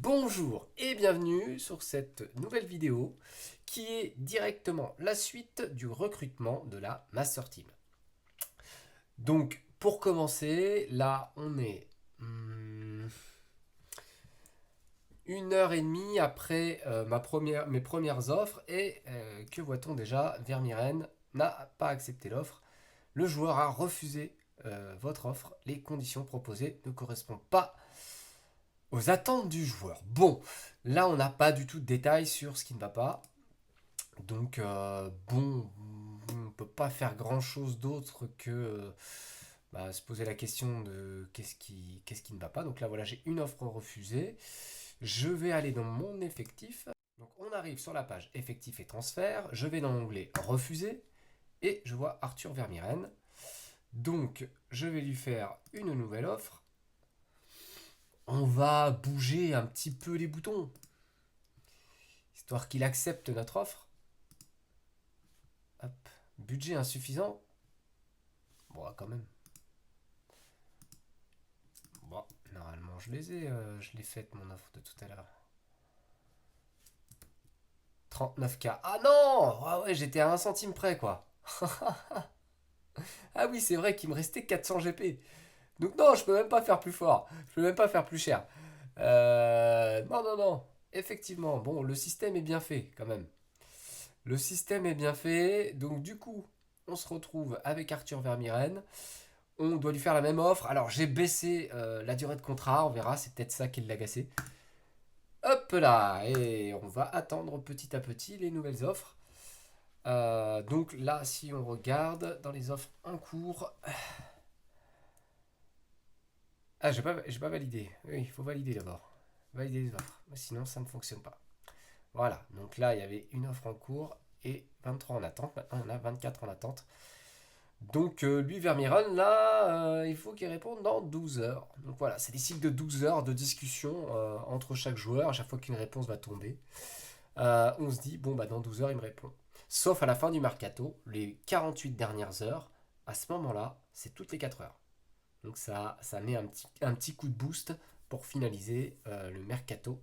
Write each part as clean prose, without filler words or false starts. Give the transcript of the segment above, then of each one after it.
Bonjour et bienvenue sur cette nouvelle vidéo qui est directement la suite du recrutement de la Master Team. Donc pour commencer, là on est 1 heure et demie après mes premières offres et que voit-on déjà? Vermiren n'a pas accepté l'offre. Le joueur a refusé votre offre. Les conditions proposées ne correspondent pas aux attentes du joueur. Bon, là on n'a pas du tout de détails sur ce qui ne va pas. Donc bon, on ne peut pas faire grand chose d'autre que se poser la question de qu'est-ce qui ne va pas. Donc là voilà, j'ai une offre refusée. Je vais aller dans mon effectif. Donc on arrive sur la page effectif et transfert. Je vais dans l'onglet refuser et je vois Arthur Vermiren. Donc je vais lui faire une nouvelle offre. On va bouger un petit peu les boutons, histoire qu'il accepte notre offre. Hop. Budget insuffisant. Bon, quand même. Bon, normalement, je l'ai faite, mon offre de tout à l'heure. 39K. Ah non! Ah ouais, j'étais à 1 centime près, quoi. Ah oui, c'est vrai qu'il me restait 400 GP. Donc non, je peux même pas faire plus fort. Je peux même pas faire plus cher. Non, non, non. Effectivement, bon, le système est bien fait, quand même. Le système est bien fait. Donc du coup, on se retrouve avec Arthur Vermiren. On doit lui faire la même offre. Alors j'ai baissé la durée de contrat, on verra, c'est peut-être ça qui l'a agacé. Hop là, et on va attendre petit à petit les nouvelles offres. Donc là, si on regarde dans les offres en cours... Ah, j'ai pas validé. Oui, il faut valider d'abord. Valider les offres, sinon ça ne fonctionne pas. Voilà, donc là, il y avait une offre en cours et 23 en attente. Maintenant, on a 24 en attente. Donc lui, Vermiren, là, il faut qu'il réponde dans 12 heures. Donc voilà, c'est des cycles de 12 heures de discussion entre chaque joueur. À chaque fois qu'une réponse va tomber, on se dit, bon, bah dans 12 heures, il me répond. Sauf à la fin du mercato, les 48 dernières heures, à ce moment-là, c'est toutes les 4 heures. Donc ça met un petit coup de boost pour finaliser le mercato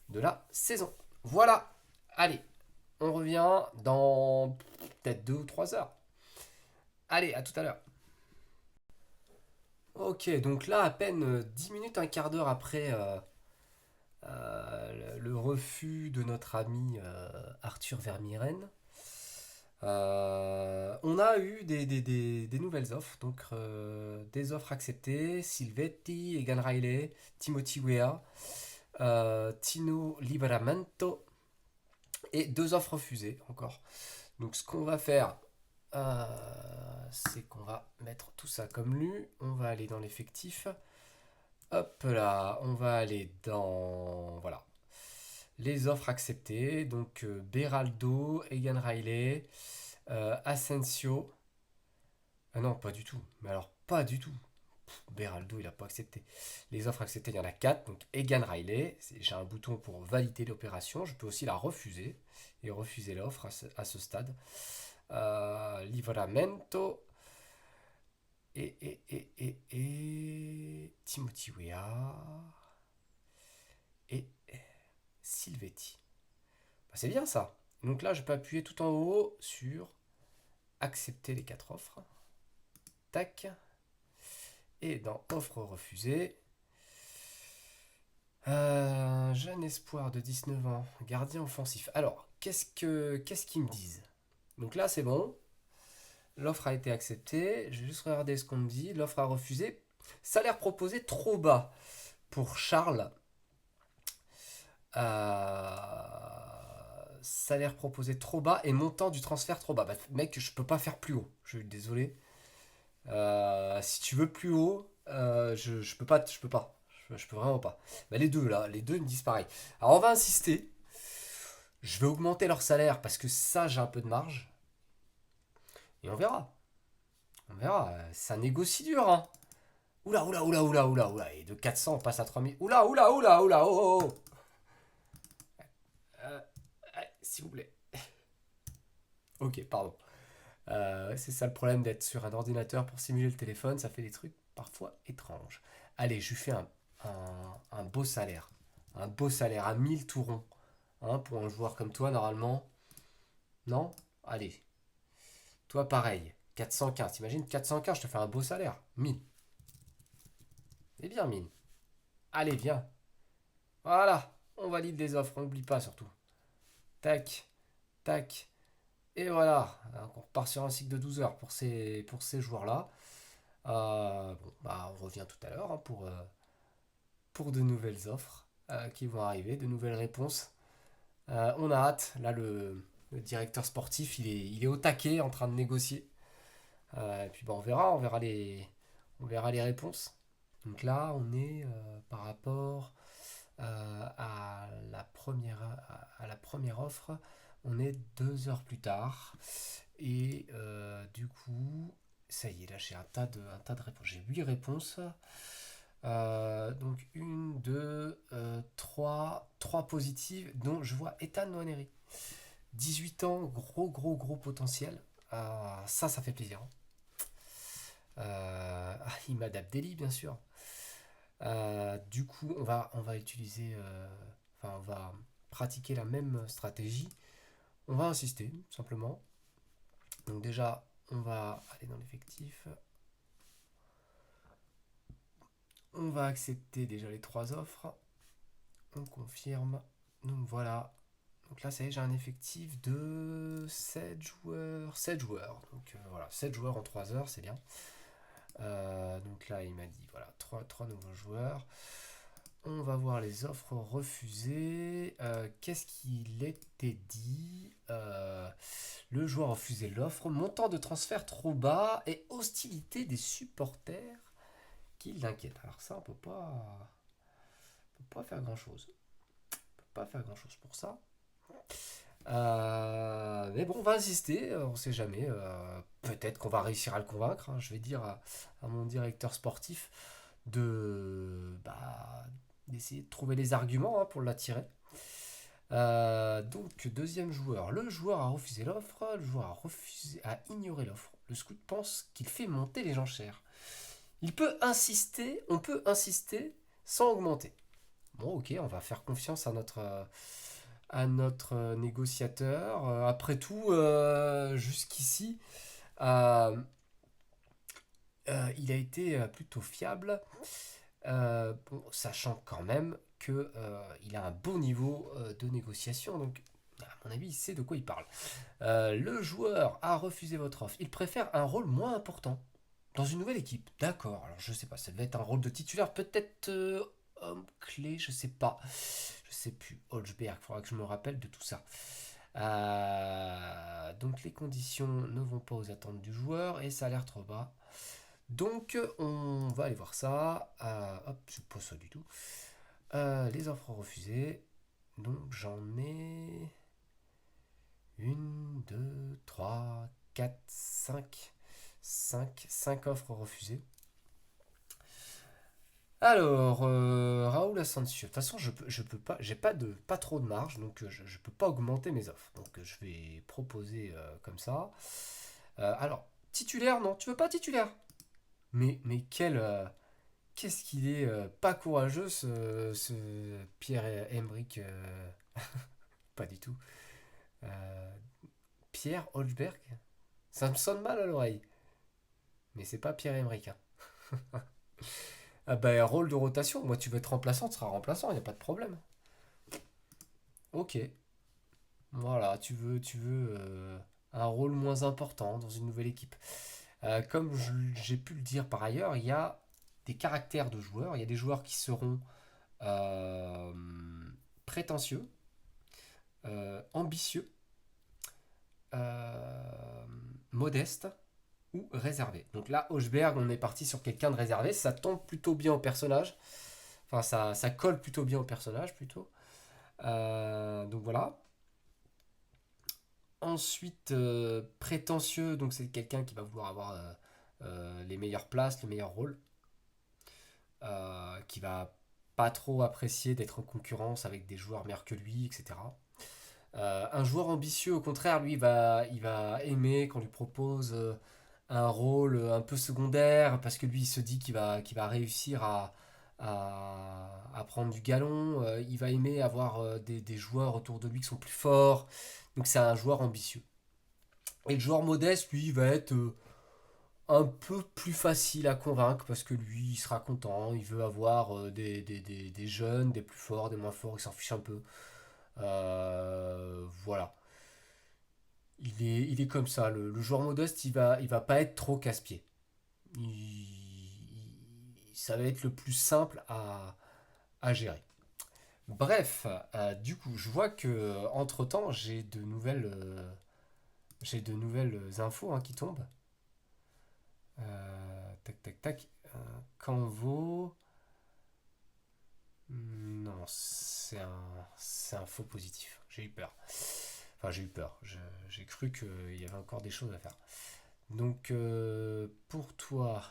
de la saison. Voilà, allez, on revient dans peut-être 2 ou 3 heures. Allez, à tout à l'heure. Ok, donc là, à peine 10 minutes, un quart d'heure après le refus de notre ami Arthur Vermiren, on a eu des nouvelles offres. Donc, des offres acceptées: Silvetti, Egan Riley, Timothy Weah, Tino Livramento, et 2 offres refusées encore. Donc, ce qu'on va faire, euh, c'est qu'on va mettre tout ça comme lu. On va aller dans l'effectif. Hop là, on va aller dans... Voilà. Les offres acceptées. Donc Beraldo, Egan Riley, Asensio. Ah non, pas du tout. Mais alors, pas du tout. Beraldo, il n'a pas accepté. Les offres acceptées, il y en a 4. Donc Egan Riley, j'ai un bouton pour valider l'opération. Je peux aussi la refuser et refuser l'offre à ce stade. Livramento. Et Timothy Weah. Et Silvetti. Bah, c'est bien ça. Donc là, je peux appuyer tout en haut sur accepter les 4 offres. Tac. Et dans offre refusée, jeune espoir de 19 ans, gardien offensif. Alors, qu'est-ce qu'ils me disent? Donc là, c'est bon. L'offre a été acceptée. Je vais juste regarder ce qu'on me dit. L'offre a refusé. Salaire proposé trop bas pour Charles. Salaire proposé trop bas et montant du transfert trop bas. Bah, mec, je peux pas faire plus haut. Je suis désolé. Si tu veux plus haut, je peux pas. Je peux pas. Je peux vraiment pas. Bah, les deux là, les deux me disent pareil. Alors on va insister. Je vais augmenter leur salaire parce que ça, j'ai un peu de marge. Et on verra. On verra. Ça négocie dur, hein. Oula, oula, oula, oula, oula, oula. Et de 400, on passe à 3000. Oula, oula, oula, oula, oh, oh, oh. Euh, S'il vous plaît. Ok, pardon. C'est ça le problème d'être sur un ordinateur pour simuler le téléphone, ça fait des trucs parfois étranges. Allez, je lui fais un beau salaire. Un beau salaire à 1000 tout rond. Hein, pour un joueur comme toi, normalement. Non? Allez. Toi, pareil. 415. T'imagines 415, je te fais un beau salaire. 1000. C'est bien, 1000. Allez, viens. Voilà. On valide les offres. On n'oublie pas, surtout. Tac. Tac. Et voilà. Donc, on repart sur un cycle de 12 heures pour ces joueurs-là. Bon, bah, on revient tout à l'heure hein, pour de nouvelles offres qui vont arriver, de nouvelles réponses. On a hâte. Là, le directeur sportif, il est au taquet en train de négocier. Et puis bah, on verra les réponses. Donc là, on est par rapport à la première offre, on est 2 heures plus tard. Et du coup, ça y est, là j'ai un tas de réponses. J'ai 8 réponses. Donc une, deux, trois positives, dont je vois Ethan Nwaneri. 18 ans, gros potentiel. Ça fait plaisir. Imad Abdelli, bien sûr. Du coup, on va utiliser, enfin, on va pratiquer la même stratégie. On va insister, simplement. Donc déjà, on va aller dans l'effectif. On va accepter déjà les 3 offres. On confirme. Donc voilà. Donc là, ça y est, j'ai un effectif de 7 joueurs. 7 joueurs. Donc voilà, 7 joueurs en 3 heures, c'est bien. Donc là, il m'a dit, voilà, 3 nouveaux joueurs. On va voir les offres refusées. Qu'est-ce qu'il était dit? Le joueur a refusé l'offre. Montant de transfert trop bas et hostilité des supporters qui l'inquiète. Alors ça, on peut pas faire grand-chose. On peut pas faire grand-chose pour ça. Mais bon, on va insister, on sait jamais. Peut-être qu'on va réussir à le convaincre. Hein. Je vais dire à mon directeur sportif d'essayer de trouver les arguments hein, pour l'attirer. Donc, deuxième joueur. Le joueur a refusé l'offre. Le joueur a ignoré l'offre. Le scout pense qu'il fait monter les enchères. On peut insister sans augmenter. Bon, ok, on va faire confiance à notre négociateur. Après tout, jusqu'ici, euh, il a été plutôt fiable, bon, sachant quand même que il a un bon niveau de négociation. Donc, à mon avis, il sait de quoi il parle. Le joueur a refusé votre offre. Il préfère un rôle moins important dans une nouvelle équipe. D'accord. Alors, je sais pas. Ça devait être un rôle de titulaire, peut-être homme clé. Je sais pas. Je sais plus. Holzberg. Il faudra que je me rappelle de tout ça. Donc les conditions ne vont pas aux attentes du joueur et ça a l'air trop bas. Donc on va aller voir ça. Hop, c'est pas ça du tout. Les offres refusées. Donc j'en ai une, deux, trois, quatre, cinq offres refusées. Alors, Raoul Asensio. De toute façon, je peux pas, j'ai pas trop de marge, donc je peux pas augmenter mes offres. Donc je vais proposer comme ça. Alors, titulaire, non, tu veux pas titulaire? Mais qu'est-ce qu'il est pas courageux ce Pierre-Emerick. Pas du tout. Euh, Pierre Holzberg. Ça me sonne mal à l'oreille. Mais c'est pas Pierre-Emerick. Hein. Ah bah, rôle de rotation. Moi, tu veux être remplaçant, tu seras remplaçant, il n'y a pas de problème. Ok. Voilà, tu veux un rôle moins important dans une nouvelle équipe. Comme j'ai pu le dire par ailleurs, il y a des caractères de joueurs. Il y a des joueurs qui seront euh, prétentieux, ambitieux, euh, modestes ou réservés. Donc là, Hochberg, on est parti sur quelqu'un de réservé. Ça tombe plutôt bien au personnage. Enfin, ça colle plutôt bien au personnage, plutôt. Donc voilà. Ensuite, prétentieux, donc c'est quelqu'un qui va vouloir avoir les meilleures places, les meilleurs rôles, qui va pas trop apprécier d'être en concurrence avec des joueurs meilleurs que lui, etc. Un joueur ambitieux, au contraire, lui, il va aimer qu'on lui propose un rôle un peu secondaire, parce que lui, il se dit qu'il va réussir à prendre du galon. Il va aimer avoir des joueurs autour de lui qui sont plus forts. Donc c'est un joueur ambitieux. Et le joueur modeste, lui, va être un peu plus facile à convaincre parce que lui, il sera content. Il veut avoir des jeunes, des plus forts, des moins forts. Il s'en fiche un peu. Voilà. Il est comme ça. Le joueur modeste, il va pas être trop casse-pied. Ça va être le plus simple à gérer. Bref, du coup, je vois que entre temps, j'ai de nouvelles infos hein, qui tombent. Tac, tac, tac. Canvo. Non, c'est un faux positif. J'ai eu peur. Enfin, j'ai eu peur. J'ai cru qu'il y avait encore des choses à faire. Donc, pour toi,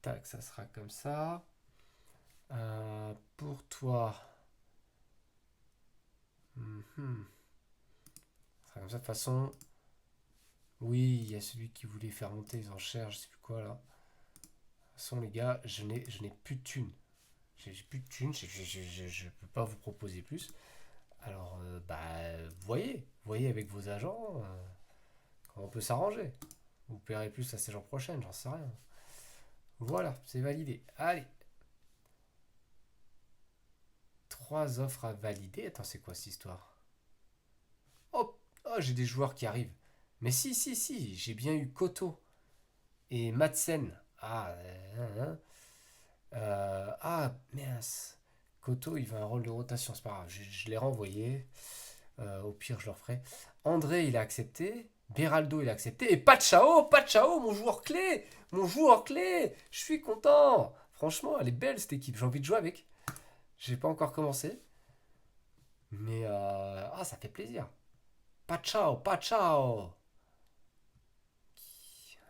tac, ça sera comme ça. Pour toi, mhm, ça sera comme ça. De toute façon, oui, il y a celui qui voulait faire monter les enchères, je sais plus quoi là. De toute façon, les gars, je n'ai plus de thunes. J'ai plus de thunes, je peux pas vous proposer plus. Alors, bah, voyez avec vos agents comment on peut s'arranger. Vous paierez plus la saison prochaine, j'en sais rien. Voilà, c'est validé. Allez, trois offres à valider. Attends, c'est quoi cette histoire? Oh, oh, j'ai des joueurs qui arrivent. Mais si, si, si, j'ai bien eu Koto et Madsen. Ah, mince. Koto, il veut un rôle de rotation, c'est pas grave. Je l'ai renvoyé. Au pire, je le referai. André, il a accepté. Beraldo, il a accepté. Et Pachao, Pachao, mon joueur clé. Mon joueur clé. Je suis content. Franchement, elle est belle cette équipe. J'ai envie de jouer avec. J'ai pas encore commencé. Mais ça fait plaisir. Pachao, Pachao.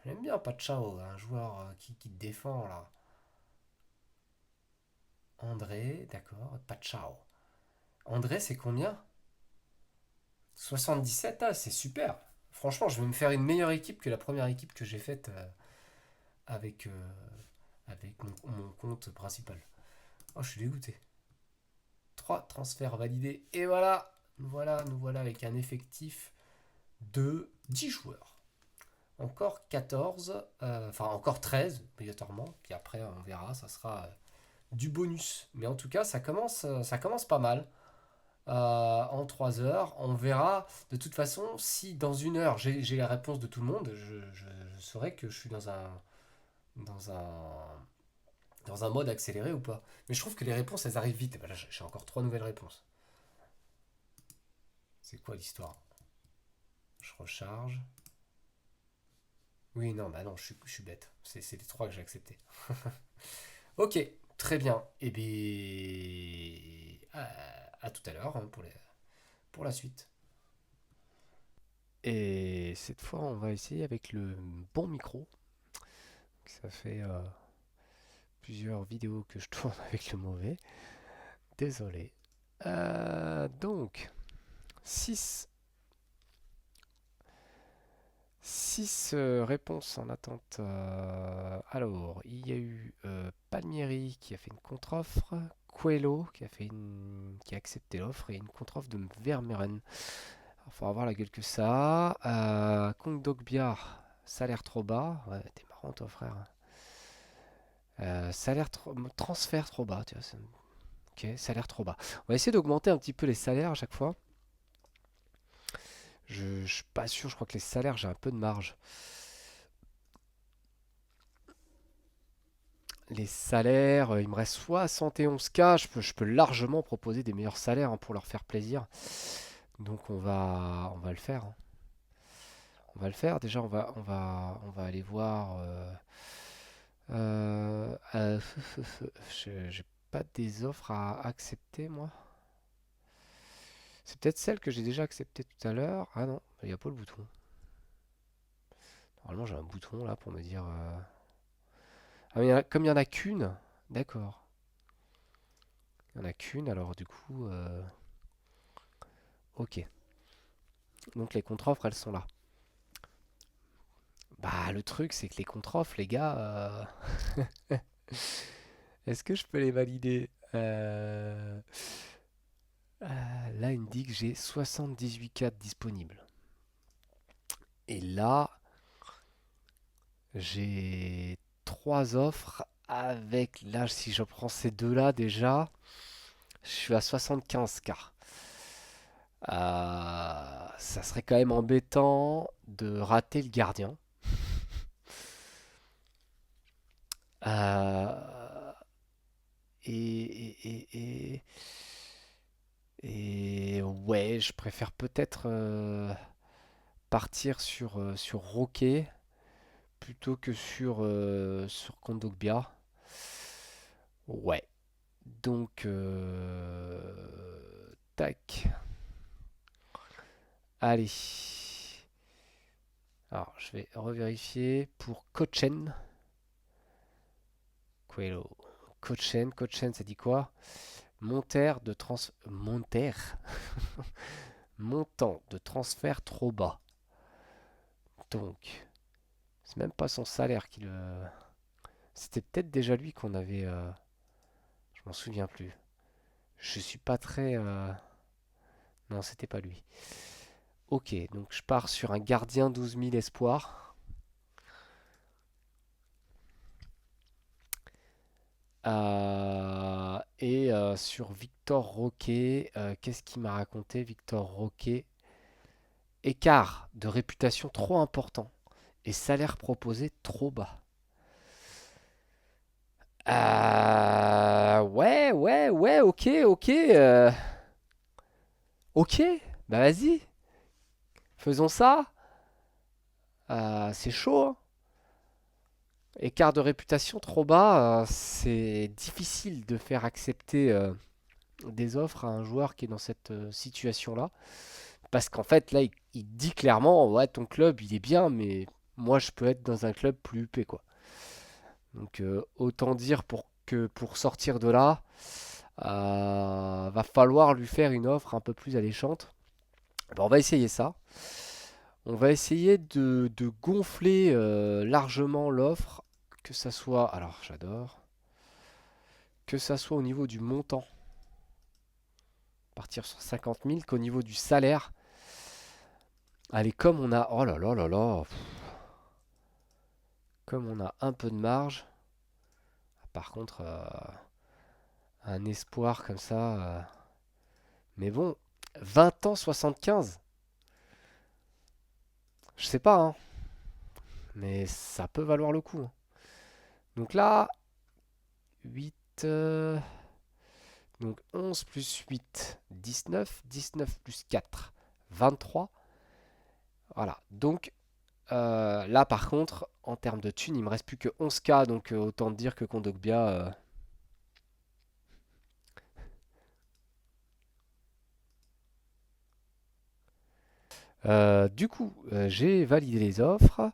J'aime bien Pachao, un joueur qui défend là. André, d'accord. Pachao. André, c'est combien? 77, ah, c'est super. Franchement, je vais me faire une meilleure équipe que la première équipe que j'ai faite avec, avec mon compte principal. Oh, je suis dégoûté. 3 transferts validés. Et voilà, nous voilà avec un effectif de 10 joueurs. Encore 14, enfin encore 13 obligatoirement. Puis après, on verra, ça sera du bonus. Mais en tout cas, ça commence pas mal. En 3 heures. On verra de toute façon si dans une heure j'ai la réponse de tout le monde. Je saurai que je suis dans un, dans un mode accéléré ou pas. Mais je trouve que les réponses elles arrivent vite. Et ben là, j'ai encore 3 nouvelles réponses. C'est quoi l'histoire? Je recharge. Oui, non, bah non, je suis bête. C'est les 3 que j'ai acceptés. Ok, très bien. Et bien, à tout à l'heure hein, pour la suite. Et cette fois, on va essayer avec le bon micro. Ça fait plusieurs vidéos que je tourne avec le mauvais. Désolé. Donc, 6 réponses en attente. Alors, il y a eu Palmieri qui a fait une contre-offre, Coelho qui a accepté l'offre et une contre-offre de Vermeeren. Il faudra voir la gueule que ça a. Kong Dogbiar, salaire trop bas. Ouais, t'es marrant toi frère. Transfert trop bas, tu vois. Ok, salaire trop bas. On va essayer d'augmenter un petit peu les salaires à chaque fois. Je suis pas sûr, je crois que les salaires, j'ai un peu de marge. Les salaires, il me reste 71K, je peux largement proposer des meilleurs salaires hein, pour leur faire plaisir. Donc on va le faire, hein. On va le faire. Déjà, on va aller voir. Euh, j'ai pas des offres à accepter, moi. C'est peut-être celle que j'ai déjà acceptée tout à l'heure. Ah non, il n'y a pas le bouton. Normalement, j'ai un bouton là pour me dire. Ah, mais comme il n'y en a qu'une, d'accord. Il n'y en a qu'une, alors du coup. Ok. Donc les contre-offres, elles sont là. Bah, le truc, c'est que les contre-offres, les gars. Est-ce que je peux les valider? Là, il me dit que j'ai 78 cartes disponibles. Et là, j'ai 3 offres avec, là, si je prends ces deux-là déjà, je suis à 75 k. Ça serait quand même embêtant de rater le gardien. Euh, et, et ouais, je préfère peut-être partir sur Roquet plutôt que sur Kondogbia. Ouais. Donc, tac. Allez. Alors, je vais revérifier pour Kochen. Coelho. Kochen, Kochen, ça dit quoi? Montaire de trans... Montaire Montant de transfert trop bas. Donc, c'est même pas son salaire qui le... C'était peut-être déjà lui qu'on avait... Je m'en souviens plus. Je suis pas très... Non, c'était pas lui. Ok, donc je pars sur un gardien 12 000 espoirs. Sur Victor Roquet, qu'est-ce qu'il m'a raconté Victor Roquet? Écart de réputation trop important et salaire proposé trop bas. Ouais, ouais, ouais, ok, ok. Ok, bah vas-y, faisons ça. C'est chaud, hein. Écart de réputation trop bas, c'est difficile de faire accepter des offres à un joueur qui est dans cette situation-là. Parce qu'en fait, là, il dit clairement, ouais, ton club, il est bien, mais moi, je peux être dans un club plus huppé, quoi. Donc, autant dire pour sortir de là, va falloir lui faire une offre un peu plus alléchante. Ben, on va essayer ça. On va essayer de gonfler largement l'offre, que ça soit, alors j'adore, que ça soit au niveau du montant, partir sur 50 000, qu'au niveau du salaire. Allez, comme on a, oh là là là là, comme on a un peu de marge, par contre, un espoir comme ça, mais bon, 20 ans 75, je sais pas, hein, mais ça peut valoir le coup, hein. Donc là, 8, donc 11 plus 8, 19, 19 plus 4, 23. Voilà, donc là par contre, en termes de thunes, il me reste plus que 11 k, donc autant dire que Kondogbia... du coup, j'ai validé les offres.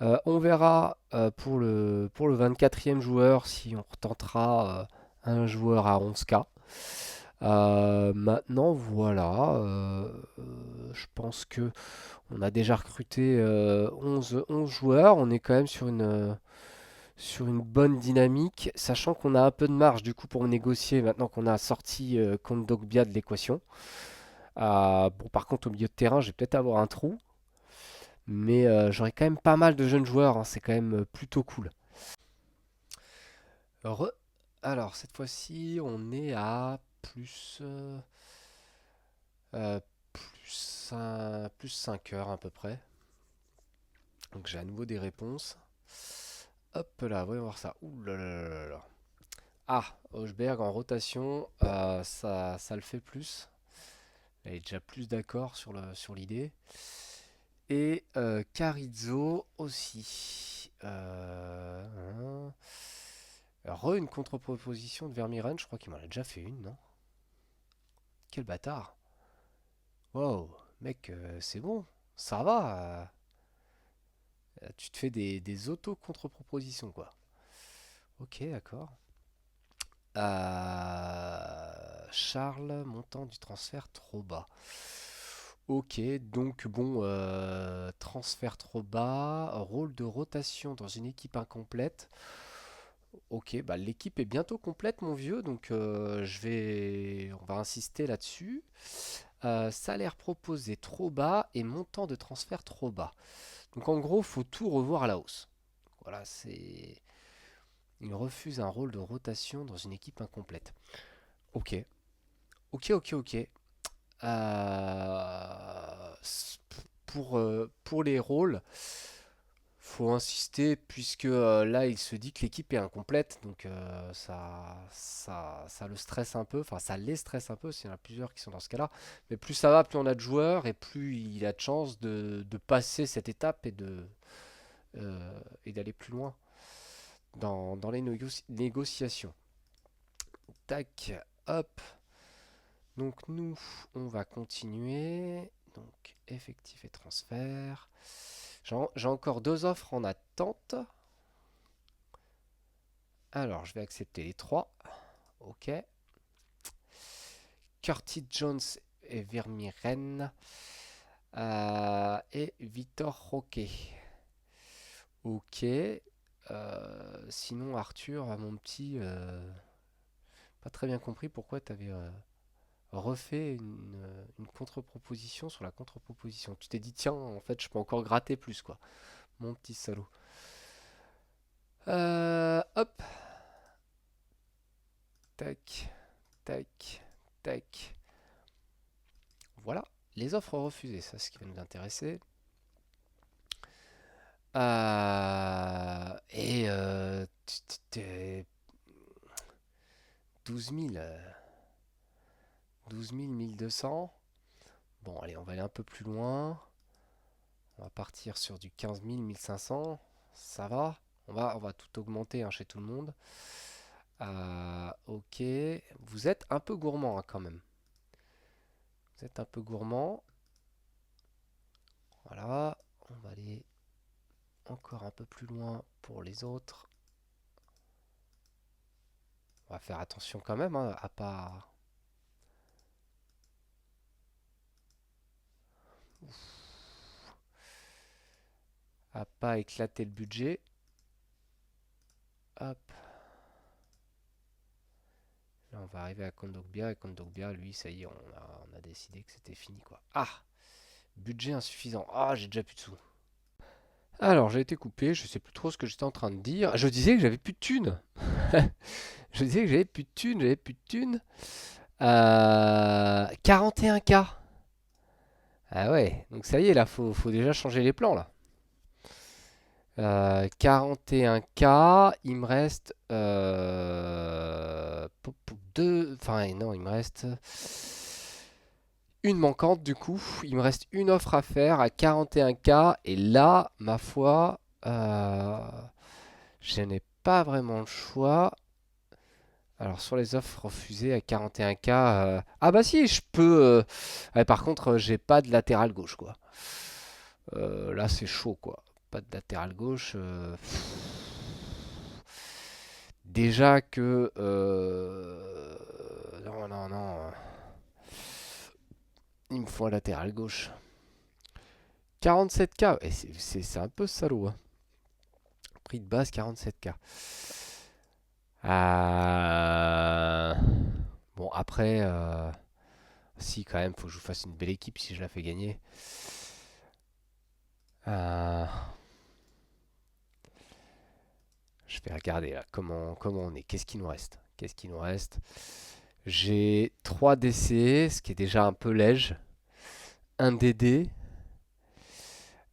On verra pour le 24e joueur si on retentera un joueur à 11 k. Maintenant, voilà, je pense que on a déjà recruté 11 joueurs. On est quand même sur une bonne dynamique, sachant qu'on a un peu de marge du coup pour négocier maintenant qu'on a sorti Kondogbia de l'équation. Bon, par contre, au milieu de terrain, je vais peut-être avoir un trou, mais j'aurai quand même pas mal de jeunes joueurs, hein, c'est quand même plutôt cool. Re- Alors, cette fois-ci, on est à euh, plus 5 heures à peu près. Donc, j'ai à nouveau des réponses. Hop là, voyons voir ça. Ouh là là là là là. Ah, Hochberg en rotation, ça le fait plus. Elle est déjà plus d'accord sur l'idée. Et Carizzo aussi. Une contre-proposition de Vermiren, je crois qu'il m'en a déjà fait une, non? Quel bâtard. Wow, mec, c'est bon, ça va. Tu te fais des auto-contre-propositions, quoi. Ok, d'accord. Charles, montant du transfert trop bas. Ok, donc bon, transfert trop bas, rôle de rotation dans une équipe incomplète. Ok, bah l'équipe est bientôt complète, mon vieux, donc on va insister là-dessus. Salaire proposé trop bas et montant de transfert trop bas. Donc en gros, faut tout revoir à la hausse. Voilà, c'est. Il refuse un rôle de rotation dans une équipe incomplète. Ok, ok. Pour les rôles, faut insister puisque là il se dit que l'équipe est incomplète, donc ça le stresse un peu, enfin ça les stresse un peu s'il y en a plusieurs qui sont dans ce cas-là. Mais plus ça va, plus on a de joueurs et plus il a de chances de passer cette étape et d'aller plus loin dans les négociations. Tac, hop. Donc nous, on va continuer. Donc effectif et transfert. J'ai encore 2 offres en attente. Alors, je vais accepter les 3. Ok. Curtis Jones et Vermiren. Et Vitor Roque. Ok. Sinon, Arthur, mon petit, pas très bien compris pourquoi tu avais refait une contre-proposition sur la contre-proposition. Tu t'es dit, tiens, en fait, je peux encore gratter plus, quoi. Mon petit salaud. Hop. Tac, tac, tac. Voilà. Les offres refusées, ça, c'est ce qui va nous intéresser. Et 12 000, 12 000, 1200. Bon, allez, on va aller un peu plus loin. On va partir sur du 15 000, 1500. Ça va. On va tout augmenter hein, chez tout le monde. Ok. Vous êtes un peu gourmand hein, quand même. Vous êtes un peu gourmand. Voilà. On va aller encore un peu plus loin pour les autres. On va faire attention quand même hein, à pas éclater le budget. Hop. Là, on va arriver à Kondogbia. Et Kondogbia, lui, ça y est, on a décidé que c'était fini, quoi. Ah! Budget insuffisant. Ah, j'ai déjà plus de sous. Alors, j'ai été coupé. Je sais plus trop ce que j'étais en train de dire. Je disais que j'avais plus de thunes. Je disais que j'avais plus de thunes. J'avais plus de thunes. 41K. Ah ouais. Donc, ça y est, là, faut déjà changer les plans, là. 41K, il me reste deux, enfin non, il me reste une manquante du coup. Il me reste une offre à faire à 41K et là, ma foi, je n'ai pas vraiment le choix. Alors sur les offres refusées à 41K, ah bah si, je peux. Ouais, par contre, j'ai pas de latéral gauche quoi. Là, c'est chaud quoi. Pas de latéral gauche. Déjà que... non, non, non. Il me faut un latéral gauche. 47K. Et c'est un peu salaud. Hein. Prix de base 47K. Euh, Bon, après... Si, quand même, faut que je vous fasse une belle équipe si je la fais gagner. Euh, Je vais regarder là, comment on est. Qu'est-ce qu'il nous reste? Qu'est-ce qu'il nous reste? J'ai 3 DC, ce qui est déjà un peu léger. Un DD.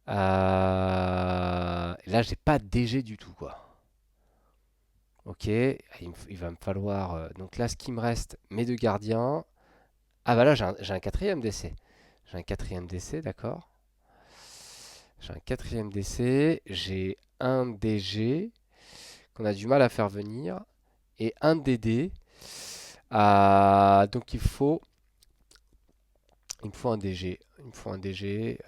Là, j'ai pas de DG du tout, quoi. Ok, il va me falloir. Donc là, ce qui me reste, mes 2 gardiens. Ah bah là, j'ai un quatrième DC. J'ai un quatrième DC, d'accord. J'ai un quatrième DC. J'ai un DG qu'on a du mal à faire venir. Et un DD. Donc il me faut un DG. Il me faut un DG.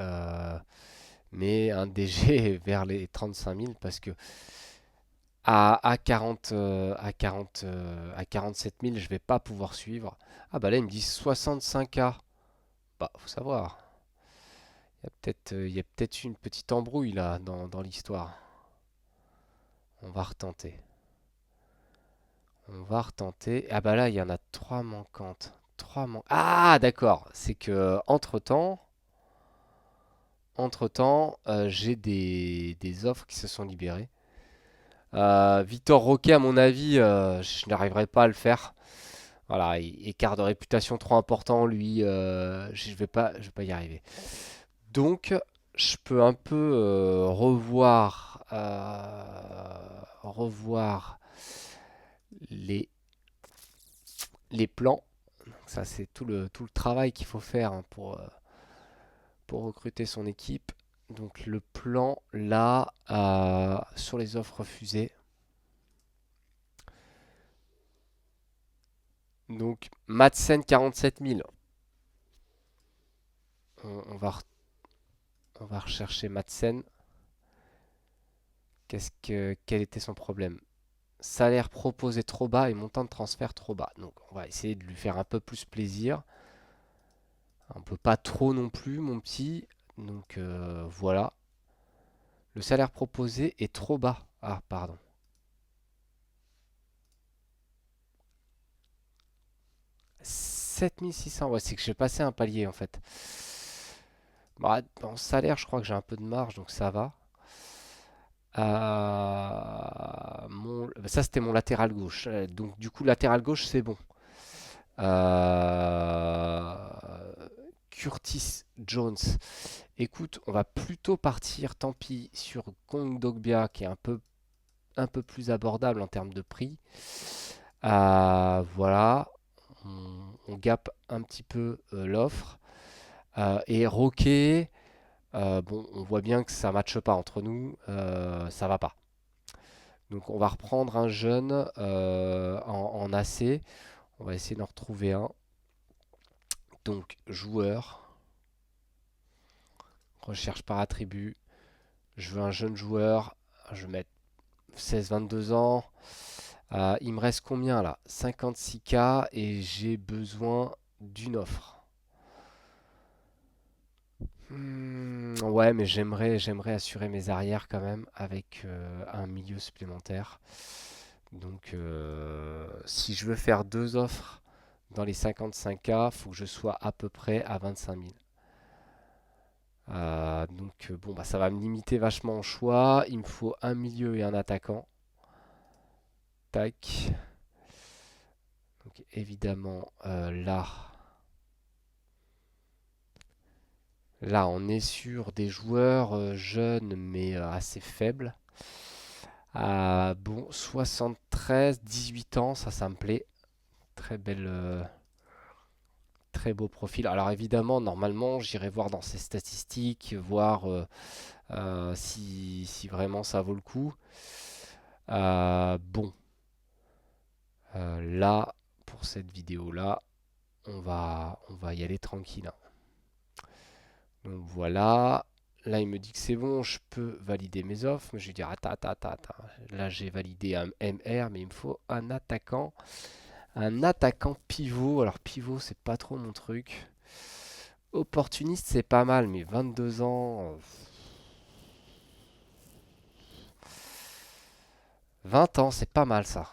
Mais un DG vers les 35 000 parce que à 40, à 47 000, je vais pas pouvoir suivre. Ah bah là, ils me disent 65K. Bah, faut savoir. Il y a peut-être une petite embrouille là dans l'histoire. On va retenter. On va retenter. Ah bah là, il y en a 3 manquantes. 3 Ah, d'accord. C'est que entre-temps, j'ai des offres qui se sont libérées. Victor Roquet, à mon avis, je n'arriverai pas à le faire. Voilà, écart de réputation trop important, lui, je vais pas y arriver. Donc, je peux un peu revoir les, les plans. Donc ça, c'est tout le travail qu'il faut faire hein, pour recruter son équipe. Donc, le plan, là, sur les offres refusées. Donc, Madsen 47 000. On, on va, on va rechercher Madsen. Quel était son problème? Salaire proposé trop bas et montant de transfert trop bas. Donc on va essayer de lui faire un peu plus plaisir. On peut pas trop non plus, mon petit. Donc voilà. Le salaire proposé est trop bas. Ah, pardon. 7600. Ouais, c'est que j'ai passé un palier en fait. Bah, en salaire, je crois que j'ai un peu de marge, donc ça va. Ça, c'était mon latéral gauche. Donc, du coup, latéral gauche, c'est bon. Euh, Curtis Jones. Écoute, on va plutôt partir, tant pis, sur Kong Dogbia, qui est un peu plus abordable en termes de prix. Voilà, on gape un petit peu l'offre. Et Roquet, bon, on voit bien que ça ne matche pas entre nous, ça va pas. Donc on va reprendre un jeune en AC. On va essayer d'en retrouver un. Donc joueur, recherche par attribut. Je veux un jeune joueur. Je vais mettre 16-22 ans. Il me reste combien là? 56K et j'ai besoin d'une offre. Ouais, mais j'aimerais assurer mes arrières quand même avec un milieu supplémentaire. Donc, si je veux faire deux offres dans les 55K, faut que je sois à peu près à 25 000. Donc, bon, bah, ça va me limiter vachement en choix. Il me faut un milieu et un attaquant. Tac. Donc, évidemment, là, on est sur des joueurs jeunes mais assez faibles. Bon, 73, 18 ans, ça me plaît. Très belle, très beau profil. Alors évidemment, normalement, j'irai voir dans ses statistiques, voir si vraiment ça vaut le coup. Bon, là, pour cette vidéo-là, on va y aller tranquille, hein. Donc voilà. Là, il me dit que c'est bon, je peux valider mes offres. Mais je vais dire, attends, attends, attends, attends. Là, j'ai validé un MR, mais il me faut un attaquant. Un attaquant pivot. Alors, pivot, c'est pas trop mon truc. Opportuniste, c'est pas mal, mais 22 ans. 20 ans, c'est pas mal ça.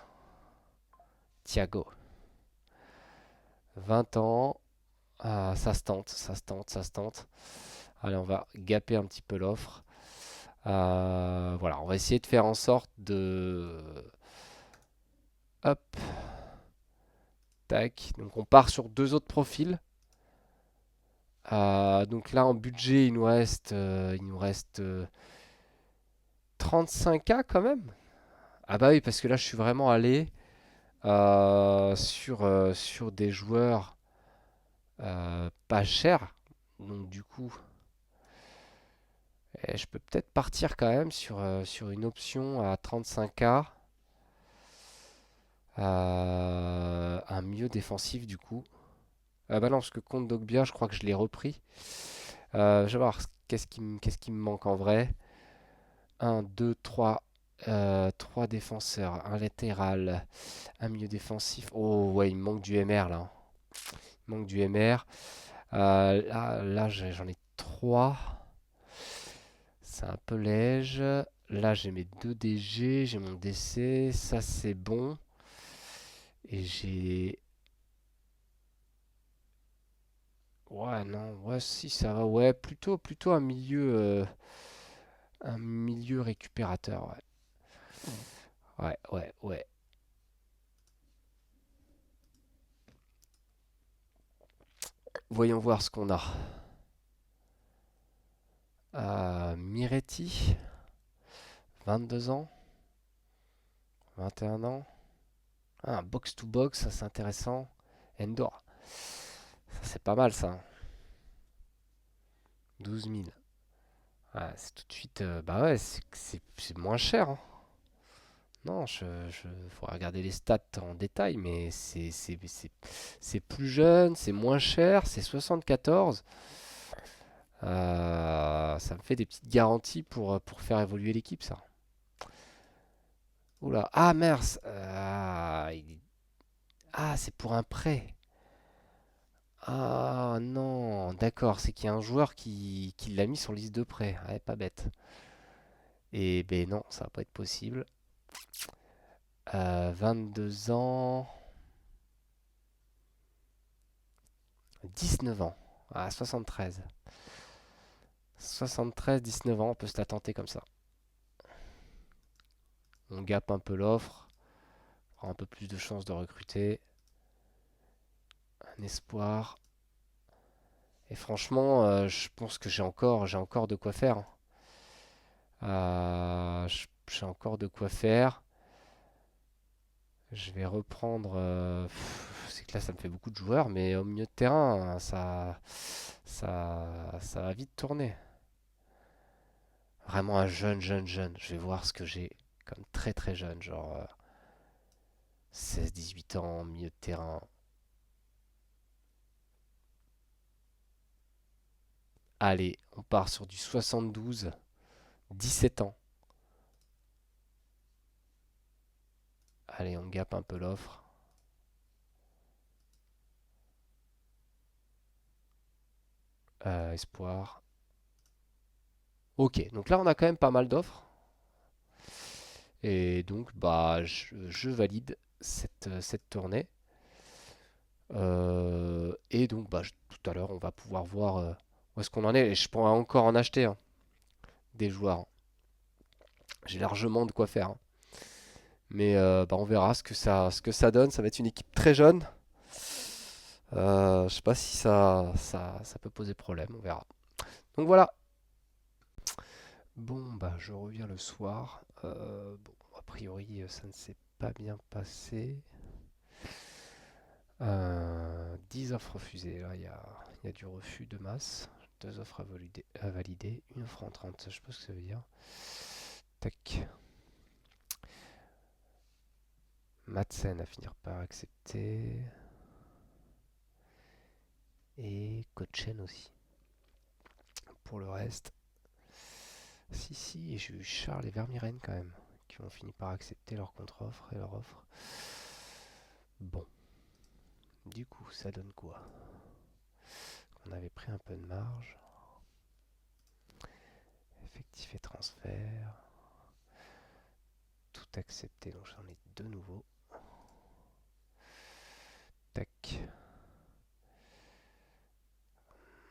Thiago. 20 ans. Ça se tente, ça se tente, ça se tente. Allez, on va gaper un petit peu l'offre. Voilà, on va essayer de faire en sorte de... Hop, tac. Donc on part sur deux autres profils. Donc là en budget, il nous reste 35K quand même. Ah bah oui, parce que là je suis vraiment allé sur des joueurs pas chers. Donc du coup, je peux peut-être partir quand même sur une option à 35K. Un milieu défensif du coup. Bah non, parce que contre Dogbia, je crois que je l'ai repris. Je vais voir qu'est-ce qui me manque en vrai. Un 2 3 3 défenseurs, un latéral, un milieu défensif. Oh ouais, il me manque du MR là. Il me manque du MR. Là j'en ai 3. C'est un peu léger. Là j'ai mes 2 DG, j'ai mon DC, ça c'est bon. Et j'ai... Ouais, non, ouais, si, ça va, ouais, plutôt un milieu récupérateur, ouais. Ouais, ouais, ouais. Voyons voir ce qu'on a. Miretti, 22 ans, 21 ans. Ah, un box-to-box, ça c'est intéressant. Endor, ça c'est pas mal ça, hein. 12 000. Ah, c'est tout de suite. Bah ouais, c'est moins cher, hein. Non, faudrait regarder les stats en détail, mais c'est plus jeune, c'est moins cher, c'est 74. Ça me fait des petites garanties pour faire évoluer l'équipe, ça. Oula, ah mince, ah, c'est pour un prêt. Ah non, d'accord, c'est qu'il y a un joueur qui l'a mis sur liste de prêt. Ouais, pas bête. Et ben non, ça va pas être possible. 22 ans, 19 ans. Ah, 73. 73, 19 ans, on peut se la tenter comme ça. On gape un peu l'offre, aura un peu plus de chances de recruter. Un espoir. Et franchement, je pense que j'ai encore de quoi faire, hein. J'ai encore de quoi faire. Je vais reprendre. C'est que là, ça me fait beaucoup de joueurs, mais au milieu de terrain, ça va vite tourner. Vraiment un jeune. Je vais voir ce que j'ai comme très très jeune, genre 16-18 ans, milieu de terrain. Allez, on part sur du 72, 17 ans. Allez, on gape un peu l'offre. Espoir. Ok, donc là, on a quand même pas mal d'offres. Et donc, bah, je valide cette tournée. Et donc, bah, tout à l'heure, on va pouvoir voir où est-ce qu'on en est. Et je pourrais encore en acheter, hein, des joueurs. J'ai largement de quoi faire, hein. Mais bah, on verra ce que ça donne. Ça va être une équipe très jeune. Je sais pas si ça peut poser problème. On verra. Donc voilà. Bon, bah, je reviens le soir. Bon, a priori, ça ne s'est pas bien passé. 10 offres refusées. Là, il y a du refus de masse. Deux offres à valider. Une offre entrante. Je sais pas ce que ça veut dire. Tac. Madsen à finir par accepter. Et Kochen aussi. Pour le reste, si, et j'ai eu Charles et Vermiren quand même, qui ont fini par accepter leur contre-offre et leur offre. Bon, du coup, ça donne quoi? On avait pris un peu de marge. Effectif et transfert. Tout accepté, donc j'en ai deux nouveaux. Tac.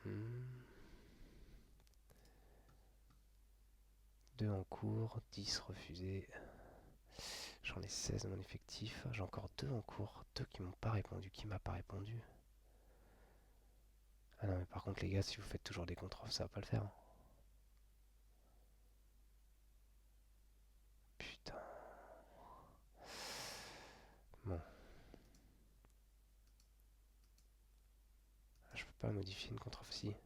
Hmm. Deux en cours, 10 refusés. J'en ai 16 dans mon effectif. J'ai encore deux en cours. Deux qui m'ont pas répondu. Qui m'a pas répondu? Ah non, mais par contre, les gars, si vous faites toujours des contre-offres, ça va pas le faire, hein. Putain. Bon, je peux pas modifier une contre-offre si.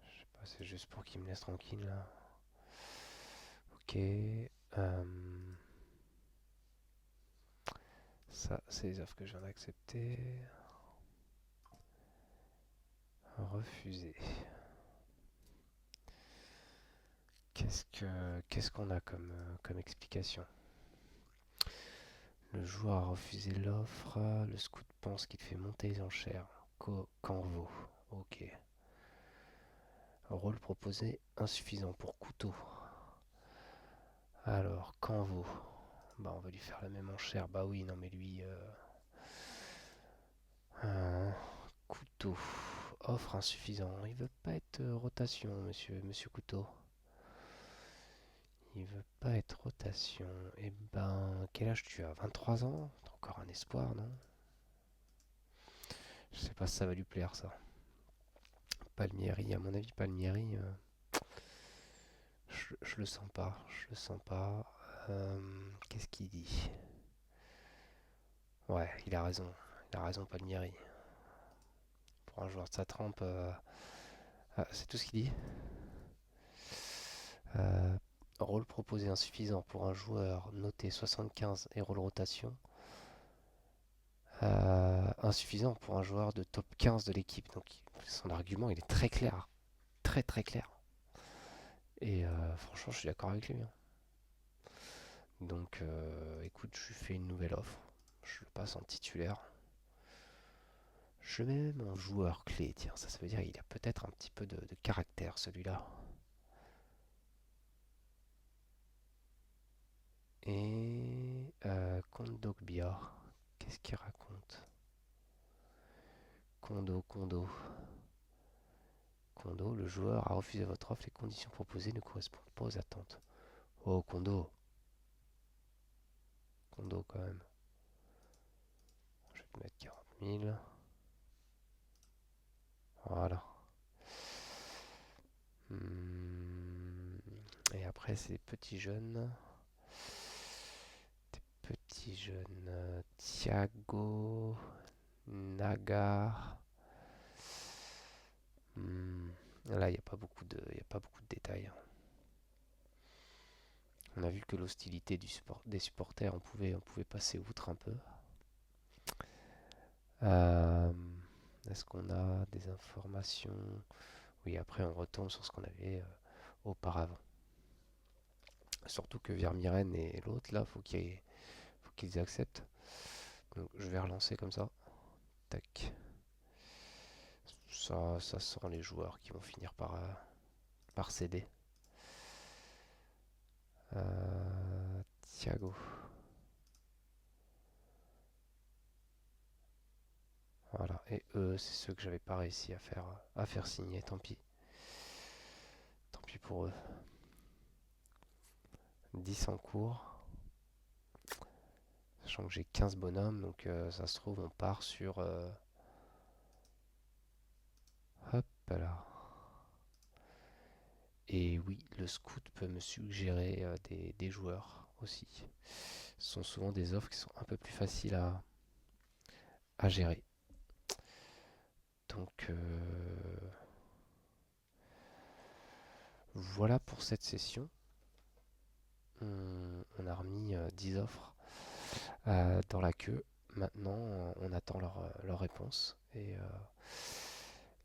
Je sais pas, c'est juste pour qu'ils me laissent tranquille là. Ok. Ça, c'est les offres que je viens d'accepter. Refuser. Qu'est-ce qu'on a comme explication? Le joueur a refusé l'offre. Le scout pense qu'il fait monter les enchères. Qu'en vaut? Ok. Rôle proposé insuffisant pour couteau. Alors, qu'en vaut? Bah, on va lui faire la même enchère. Bah oui, non, mais lui... Couteau. Offre insuffisant. Il veut pas être rotation, monsieur Couteau. Il veut pas être rotation. Eh ben, quel âge tu as? 23 ans? T'as encore un espoir, non? Je sais pas si ça va lui plaire, ça. Palmieri, à mon avis, Palmieri, je le sens pas. Je le sens pas. Qu'est-ce qu'il dit? Ouais, il a raison. Il a raison, Palmieri. Pour un joueur de sa trempe, c'est tout ce qu'il dit. Euh, Rôle proposé insuffisant pour un joueur noté 75 et rôle rotation. Insuffisant pour un joueur de top 15 de l'équipe. Donc son argument, il est très clair. Très très clair. Et franchement, je suis d'accord avec lui, hein. Donc écoute, je lui fais une nouvelle offre. Je le passe en titulaire. Je mets même en joueur clé. Tiens, ça veut dire qu'il a peut-être un petit peu de caractère, celui-là. Et Kondogbia, qu'est-ce qu'il raconte? Kondo. Kondo, le joueur a refusé votre offre, les conditions proposées ne correspondent pas aux attentes. Oh, Kondo. Kondo quand même. Je vais te mettre 40 000. Voilà. Et après, c'est des petits jeunes. Petit jeune Thiago Naga. Là, il n'y a pas beaucoup de, y a pas beaucoup de détails. On a vu que l'hostilité des supporters, on pouvait passer outre un peu. Est-ce qu'on a des informations? Oui, après, on retombe sur ce qu'on avait auparavant. Surtout que Vermiren et l'autre, là, faut qu'ils acceptent. Donc, je vais relancer comme ça. Tac. Ça sent les joueurs qui vont finir par céder. Thiago. Voilà. Et eux, c'est ceux que j'avais pas réussi à faire signer. Tant pis. Tant pis pour eux. 10 en cours. Sachant que j'ai 15 bonhommes. Donc ça se trouve, on part sur... hop là. Et oui, le scout peut me suggérer des joueurs aussi. Ce sont souvent des offres qui sont un peu plus faciles à gérer. Donc voilà pour cette session. On a remis 10 offres dans la queue. Maintenant, on attend leur réponse. Et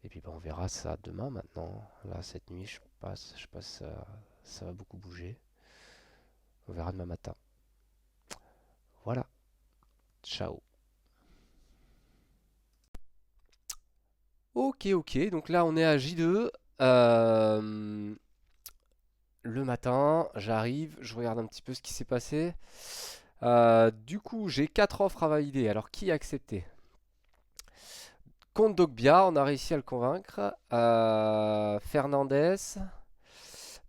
puis bah, on verra ça demain maintenant. Là, cette nuit, je passe ça va beaucoup bouger. On verra demain matin. Voilà. Ciao. Ok. Donc là, on est à J2. Le matin, j'arrive, je regarde un petit peu ce qui s'est passé. Du coup, j'ai 4 offres à valider. Alors, qui a accepté? Comte Dogbia, on a réussi à le convaincre. Fernandez,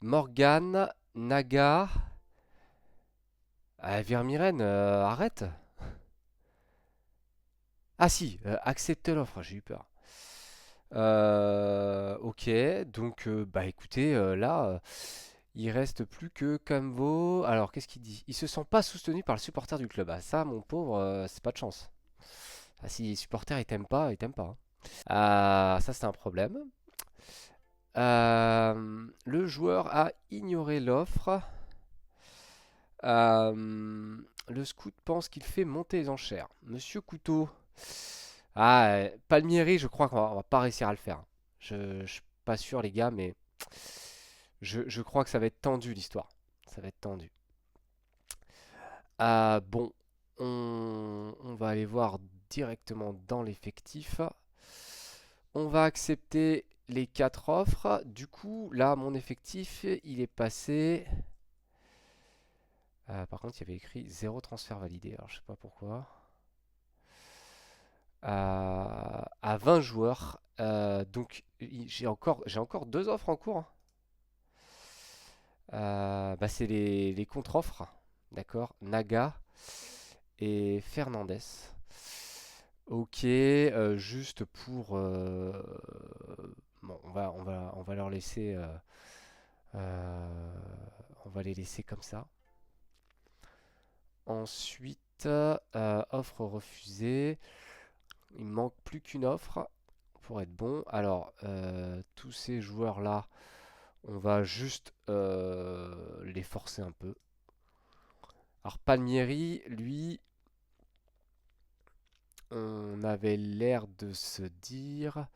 Morgan, Naga. Vermiren, arrête. Ah si, accepte l'offre, j'ai eu peur. Ok, donc bah écoutez, là, il reste plus que Camvo. Alors, qu'est-ce qu'il dit? Il se sent pas soutenu par le supporter du club. Ah ça, mon pauvre, c'est pas de chance. Ah, si les supporters ils t'aiment pas, ils t'aiment pas, hein. Ça c'est un problème. Le joueur a ignoré l'offre. Le scout pense qu'il fait monter les enchères. Monsieur Couteau. Palmieri, je crois qu'on va pas réussir à le faire. Je suis pas sûr, les gars, mais je crois que ça va être tendu l'histoire. Ça va être tendu. Bon, on va aller voir directement dans l'effectif. On va accepter les 4 offres. Du coup, là, mon effectif, il est passé Par contre, il y avait écrit 0 transfert validé. Alors, je sais pas pourquoi. À 20 joueurs. Donc, j'ai encore deux offres en cours, hein. Bah, c'est les contre-offres. D'accord? Naga et Fernandez. Ok, juste pour... bon, on va leur laisser... euh, on va les laisser comme ça. Ensuite, offre refusée. Il me manque plus qu'une offre pour être bon. Alors, tous ces joueurs-là, on va juste les forcer un peu. Alors, Palmieri, lui, on avait l'air de se dire...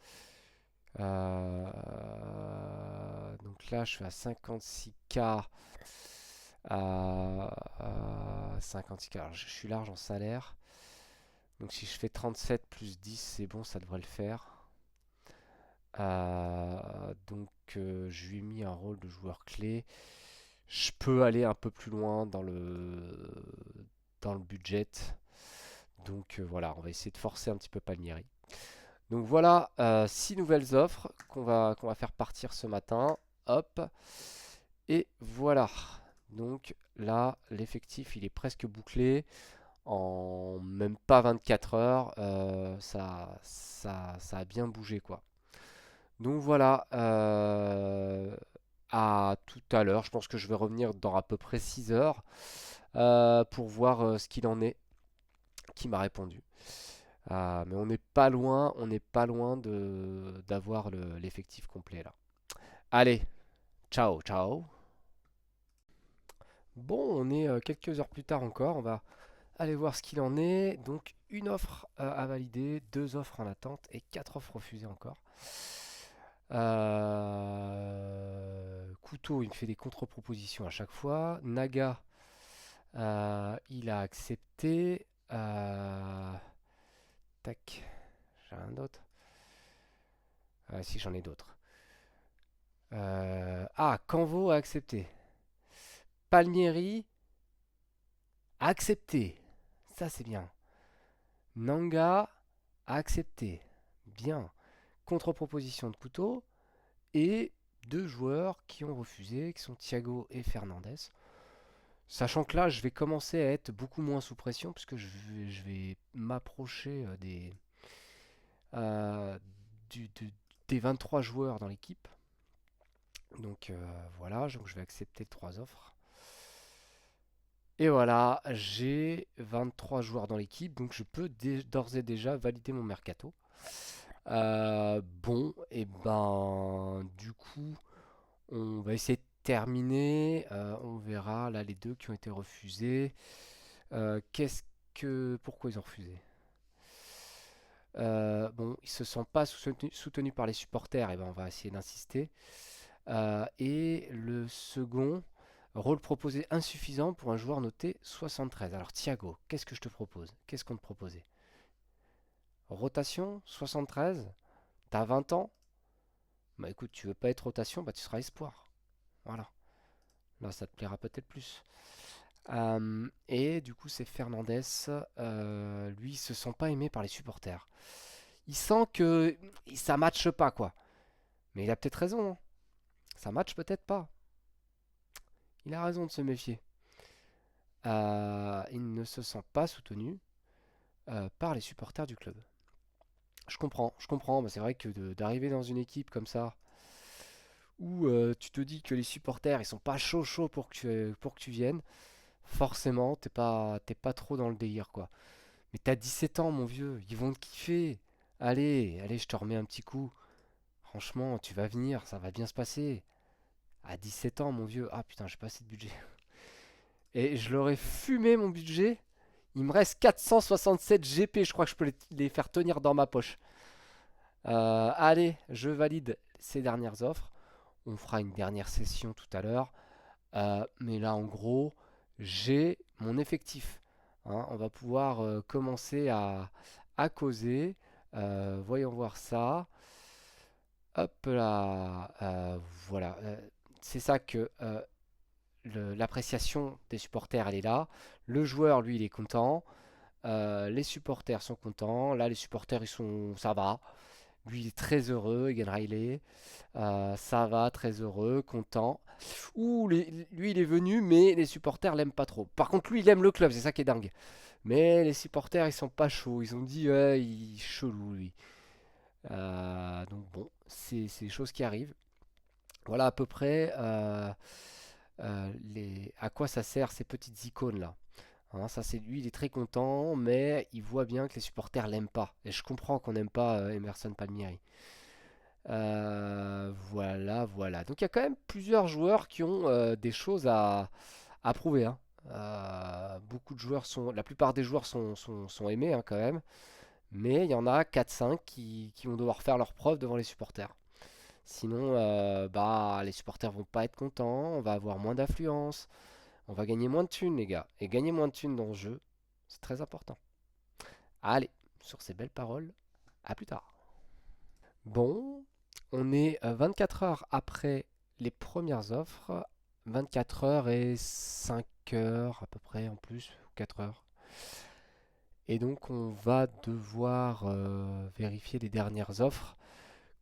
donc là, je suis à 56K. À 56K. Alors, je suis large en salaire. Donc si je fais 37 plus 10, c'est bon, ça devrait le faire. Donc je lui ai mis un rôle de joueur clé. Je peux aller un peu plus loin dans le budget. Donc voilà, on va essayer de forcer un petit peu Palmieri. Donc voilà, 6 nouvelles offres qu'on va faire partir ce matin. Hop. Et voilà. Donc là, l'effectif, il est presque bouclé. En même pas 24 heures, ça a bien bougé, quoi. Donc voilà, à tout à l'heure. Je pense que je vais revenir dans à peu près 6 heures pour voir ce qu'il en est, qui m'a répondu. Mais on n'est pas loin d'avoir l'effectif complet là. Allez, ciao, ciao. Bon, on est quelques heures plus tard encore. On va aller voir ce qu'il en est. Donc, une offre à valider, deux offres en attente et quatre offres refusées encore. Couteau, il me fait des contre-propositions à chaque fois. Naga, il a accepté. Tac, j'ai un autre. Si, j'en ai d'autres. Canvo a accepté. Palmieri a accepté. Ça, c'est bien. Nanga a accepté. Bien. Contre-proposition de couteau. Et deux joueurs qui ont refusé, qui sont Thiago et Fernandez. Sachant que là, je vais commencer à être beaucoup moins sous pression, puisque je vais m'approcher euh, du- du- des 23 joueurs dans l'équipe. Donc voilà, donc je vais accepter trois offres. Et voilà, j'ai 23 joueurs dans l'équipe, donc je peux d'ores et déjà valider mon mercato. Bon, et ben du coup, on va essayer de terminer. On verra là les deux qui ont été refusés. Pourquoi ils ont refusé? Bon, ils se sont pas soutenus par les supporters, et ben on va essayer d'insister. Et le second, rôle proposé insuffisant pour un joueur noté 73. Alors Thiago, qu'est-ce que je te propose? Qu'est-ce qu'on te proposait? Rotation 73? T'as 20 ans? Bah écoute, tu veux pas être rotation, bah tu seras espoir. Voilà. Là, ça te plaira peut-être plus. Et du coup, c'est Fernandez. Lui, il se sent pas aimé par les supporters. Il sent que ça matche pas, quoi. Mais il a peut-être raison, hein. Ça matche peut-être pas. Il a raison de se méfier. Il ne se sent pas soutenu par les supporters du club. Je comprends, je comprends. Mais c'est vrai que d'arriver dans une équipe comme ça, où tu te dis que les supporters ils sont pas chauds pour que tu viennes, forcément t'es pas trop dans le délire, quoi. Mais t'as 17 ans, mon vieux, ils vont te kiffer. Allez, allez, je te remets un petit coup. Franchement, tu vas venir, ça va bien se passer. À 17 ans, mon vieux, ah putain, j'ai pas assez de budget. Et je leur ai fumé mon budget. Il me reste 467 GP, je crois que je peux les faire tenir dans ma poche. Allez, je valide ces dernières offres. On fera une dernière session tout à l'heure. Mais là, en gros, j'ai mon effectif, hein. On va pouvoir commencer à causer. Voyons voir ça. Hop là. Voilà. C'est ça que l'appréciation des supporters, elle est là. Le joueur, lui, il est content. Les supporters sont contents. Là, les supporters, ça va. Lui, il est très heureux, Egan Riley. Ça va, très heureux, content. Ouh, lui, il est venu, mais les supporters l'aiment pas trop. Par contre, lui, il aime le club, c'est ça qui est dingue. Mais les supporters, ils sont pas chauds. Ils ont dit, ouais, il est chelou, lui. Donc bon, c'est des choses qui arrivent. Voilà à peu près à quoi ça sert ces petites icônes là. Hein, ça c'est lui, il est très content, mais il voit bien que les supporters l'aiment pas. Et je comprends qu'on n'aime pas Emerson Palmieri. Voilà, voilà. Donc il y a quand même plusieurs joueurs qui ont des choses à prouver. Hein. Beaucoup de joueurs la plupart des joueurs sont aimés hein, quand même, mais il y en a 4-5 qui vont devoir faire leurs preuves devant les supporters. Sinon, bah, les supporters vont pas être contents, on va avoir moins d'affluence, on va gagner moins de thunes, les gars. Et gagner moins de thunes dans le jeu, c'est très important. Allez, sur ces belles paroles, à plus tard. Bon, on est 24 heures après les premières offres, 24 heures et 5 heures à peu près en plus, 4 heures. Et donc on va devoir vérifier les dernières offres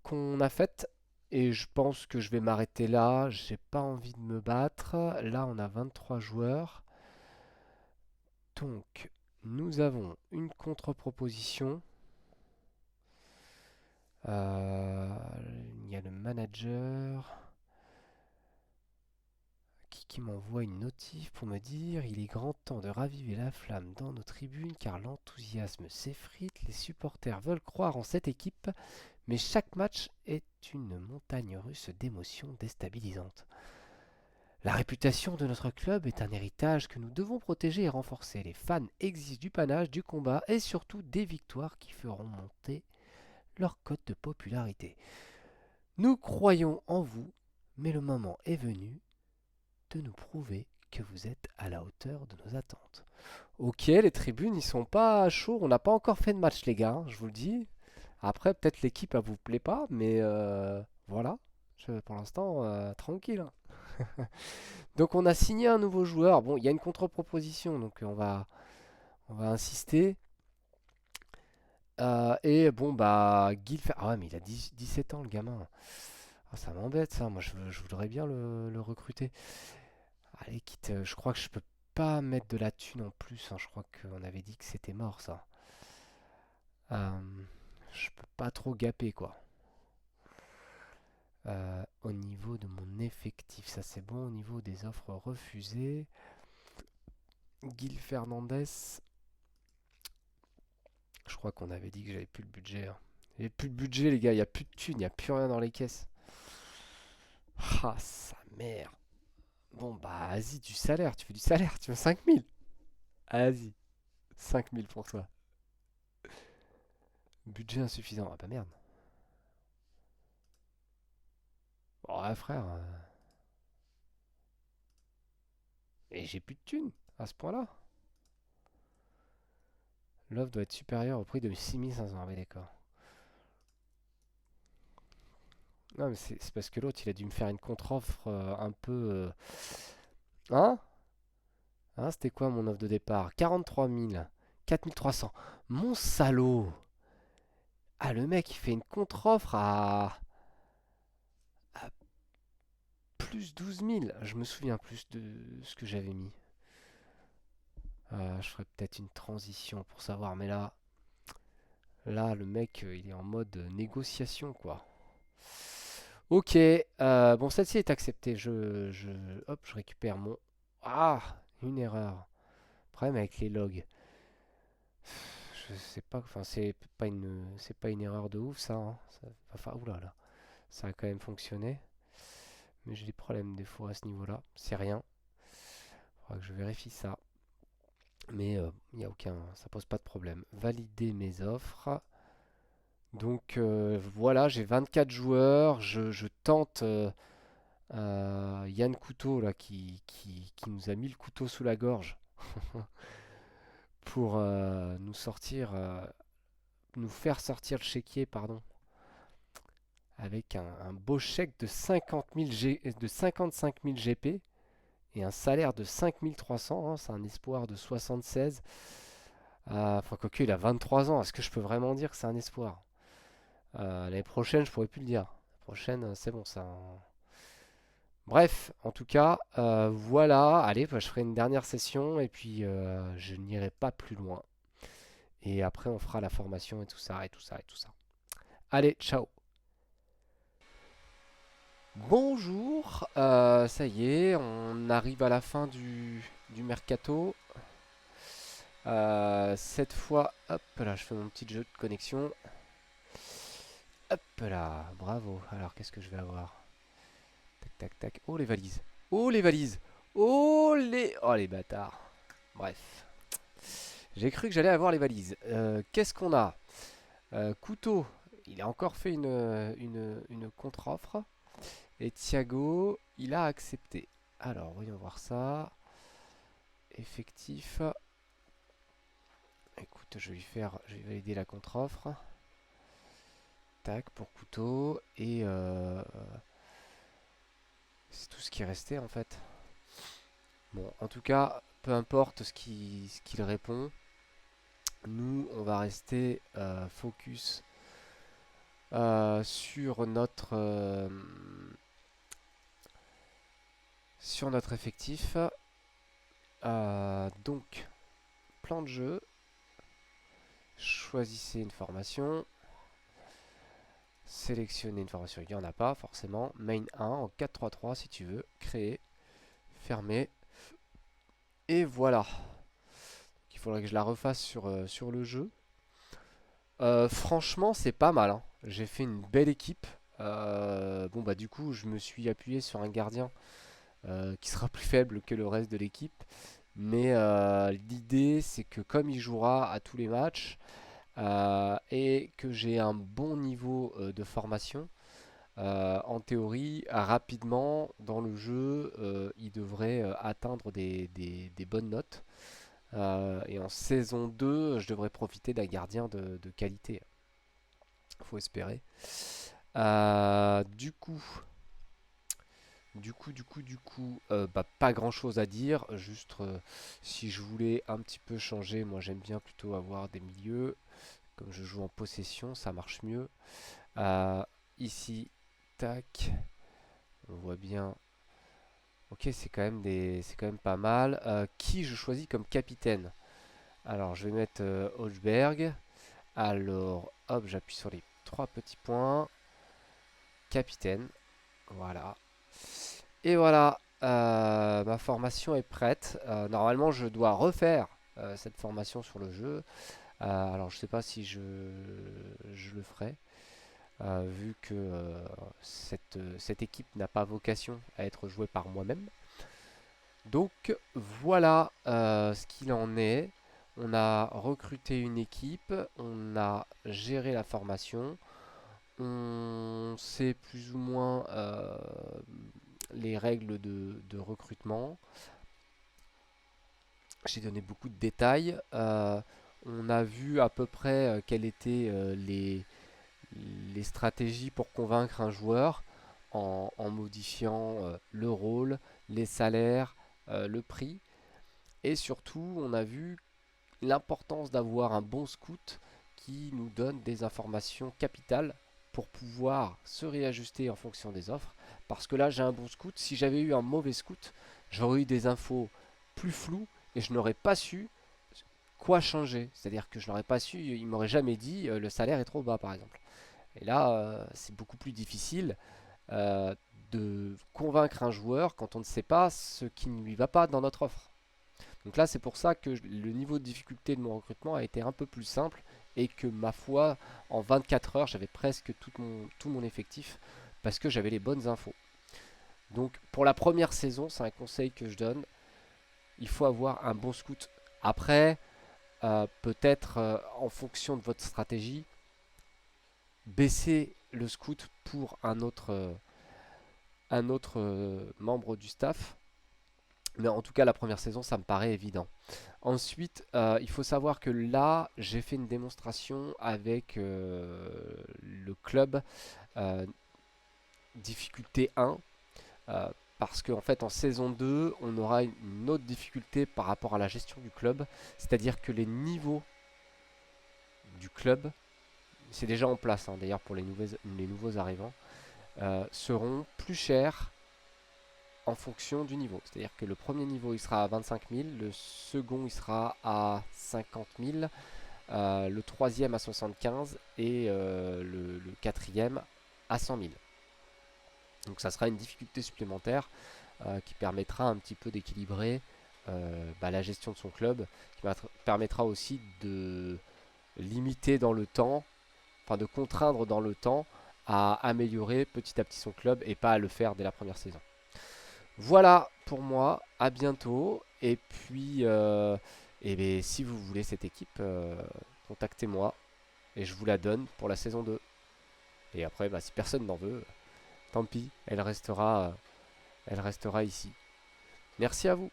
qu'on a faites. Et je pense que je vais m'arrêter là. J'ai pas envie de me battre. Là, on a 23 joueurs. Donc, nous avons une contre-proposition. Il y a le manager qui m'envoie une notif pour me dire il est grand temps de raviver la flamme dans nos tribunes car l'enthousiasme s'effrite. Les supporters veulent croire en cette équipe, mais chaque match est une montagne russe d'émotions déstabilisantes. La réputation de notre club est un héritage que nous devons protéger et renforcer. Les fans exigent du panache, du combat et surtout des victoires qui feront monter leur cote de popularité. Nous croyons en vous, mais le moment est venu de nous prouver que vous êtes à la hauteur de nos attentes. Ok, les tribunes, ils sont pas chauds. On n'a pas encore fait de match, les gars, hein, je vous le dis. Après, peut-être l'équipe, elle vous plaît pas, mais voilà. Pour l'instant, tranquille. Hein. Donc on a signé un nouveau joueur. Bon, il y a une contre-proposition, donc on va insister. Et bon, bah, Ah ouais, mais il a 17 ans, le gamin. Ah, ça m'embête, ça. Moi, je voudrais bien le recruter. Allez, quitte. Je crois que je peux pas mettre de la thune en plus. Hein. Je crois qu'on avait dit que c'était mort, ça. Je peux pas trop gaper, quoi. Au niveau de mon effectif, ça c'est bon. Au niveau des offres refusées, Gil Fernandez, je crois qu'on avait dit que j'avais plus le budget. Hein. J'ai plus de budget, les gars. Il n'y a plus de thunes, il n'y a plus rien dans les caisses. Ah, sa mère. Bon, bah, vas-y, du salaire. Tu fais du salaire. Tu veux 5000. Vas-y, 5000 pour toi. Budget insuffisant. Ah, bah merde. Bon, ouais, frère. Et j'ai plus de thunes à ce point-là. L'offre doit être supérieure au prix de 6500. Ah, oui, d'accord. Non, mais c'est parce que l'autre, il a dû me faire une contre-offre un peu. Hein? Hein, c'était quoi mon offre de départ? 43 000. 4300. Mon salaud! Ah, le mec, il fait une contre-offre à plus 12 000. Je me souviens plus de ce que j'avais mis. Je ferais peut-être une transition pour savoir, mais là, le mec, il est en mode négociation, quoi. Ok, bon, celle-ci est acceptée. Hop, je récupère mon. Ah, une erreur. Problème avec les logs. Je sais pas, enfin, c'est pas une erreur de ouf, ça. Hein. Enfin, oula, là, ça a quand même fonctionné. Mais j'ai des problèmes des fois à ce niveau-là. C'est rien. Faudra que je vérifie ça. Mais il n'y a aucun, ça pose pas de problème. Valider mes offres. Donc voilà, j'ai 24 joueurs. Je tente Yann Couteau là, qui nous a mis le couteau sous la gorge pour nous faire sortir le chéquier, pardon, avec un beau chèque de 55 000 GP et un salaire de 5300, hein, c'est un espoir de 76. Enfin, quoique, il a 23 ans. Est-ce que je peux vraiment dire que c'est un espoir? L'année prochaine, je pourrais plus le dire. L'année prochaine, c'est bon, ça. Bref, en tout cas, voilà. Allez, bah, je ferai une dernière session et puis je n'irai pas plus loin. Et après, on fera la formation et tout ça, et tout ça, et tout ça. Allez, ciao. Bonjour, ça y est, on arrive à la fin du mercato. Cette fois, hop là, je fais mon petit jeu de connexion. Hop là, bravo. Alors, qu'est-ce que je vais avoir? Tac, tac, tac. Oh, les valises. Oh, les valises. Oh, les... Oh, les bâtards. Bref. J'ai cru que j'allais avoir les valises. Qu'est-ce qu'on a? Couteau. Il a encore fait une contre-offre. Et Thiago, il a accepté. Alors, voyons voir ça. Effectif. Écoute, je vais valider la contre-offre. Tac, pour couteau. Et c'est tout ce qui est resté en fait. Bon, en tout cas, peu importe ce qu'il répond. Nous, on va rester focus sur notre effectif. Donc, plan de jeu. Choisissez une formation. Sélectionnez une formation. Il n'y en a pas forcément. Main 1 en 4-3-3 si tu veux. Créer. Fermer. Et voilà. Il faudrait que je la refasse sur le jeu. Franchement, c'est pas mal, hein. J'ai fait une belle équipe. Bon, bah, du coup, je me suis appuyé sur un gardien qui sera plus faible que le reste de l'équipe. Mais l'idée, c'est que comme il jouera à tous les matchs et que j'ai un bon niveau de formation, en théorie, rapidement dans le jeu, il devrait atteindre des bonnes notes. Et en saison 2, je devrais profiter d'un gardien de qualité. Faut espérer. Du coup, bah, pas grand chose à dire. Juste si je voulais un petit peu changer, moi j'aime bien plutôt avoir des milieux. Comme je joue en possession, ça marche mieux. Euh, Ici, tac, on voit bien. Ok, c'est quand même pas mal. Qui je choisis comme capitaine? Alors, je vais mettre Holberg. Alors, hop, j'appuie sur les trois petits points. Capitaine. Voilà. Et voilà, ma formation est prête. Normalement, je dois refaire cette formation sur le jeu. Alors, je sais pas si je le ferai, vu que cette équipe n'a pas vocation à être jouée par moi-même. Donc, voilà ce qu'il en est. On a recruté une équipe, on a géré la formation, on sait plus ou moins les règles de recrutement. J'ai donné beaucoup de détails. On a vu à peu près quelles étaient les stratégies pour convaincre un joueur en modifiant le rôle, les salaires, le prix. Et surtout, on a vu l'importance d'avoir un bon scout qui nous donne des informations capitales pour pouvoir se réajuster en fonction des offres. Parce que là, j'ai un bon scout. Si j'avais eu un mauvais scout, j'aurais eu des infos plus floues et je n'aurais pas su quoi changer. C'est-à-dire que je n'aurais pas su, il m'aurait jamais dit le salaire est trop bas par exemple. Et là, c'est beaucoup plus difficile euh, de convaincre un joueur quand on ne sait pas ce qui ne lui va pas dans notre offre. Donc là, c'est pour ça que le niveau de difficulté de mon recrutement a été un peu plus simple et que ma foi, en 24 heures, j'avais presque tout mon effectif parce que j'avais les bonnes infos. Donc pour la première saison, c'est un conseil que je donne. Il faut avoir un bon scout. Après, peut-être en fonction de votre stratégie, baisser le scout pour un autre membre du staff. Mais en tout cas, la première saison, ça me paraît évident. Ensuite, il faut savoir que là, j'ai fait une démonstration avec le club euh, difficulté 1. parce qu'en fait en saison 2, on aura une autre difficulté par rapport à la gestion du club, c'est-à-dire que les niveaux du club, c'est déjà en place hein, d'ailleurs pour les nouveaux arrivants, seront plus chers en fonction du niveau. C'est-à-dire que le premier niveau il sera à 25 000, le second il sera à 50 000, le troisième à 75 et le quatrième à 100 000. Donc ça sera une difficulté supplémentaire qui permettra un petit peu d'équilibrer la gestion de son club, qui permettra aussi de limiter dans le temps, enfin de contraindre dans le temps à améliorer petit à petit son club et pas à le faire dès la première saison. Voilà pour moi, à bientôt. Et puis, si vous voulez cette équipe, contactez-moi et je vous la donne pour la saison 2. Et après, si personne n'en veut, tant pis, elle restera ici. Merci à vous.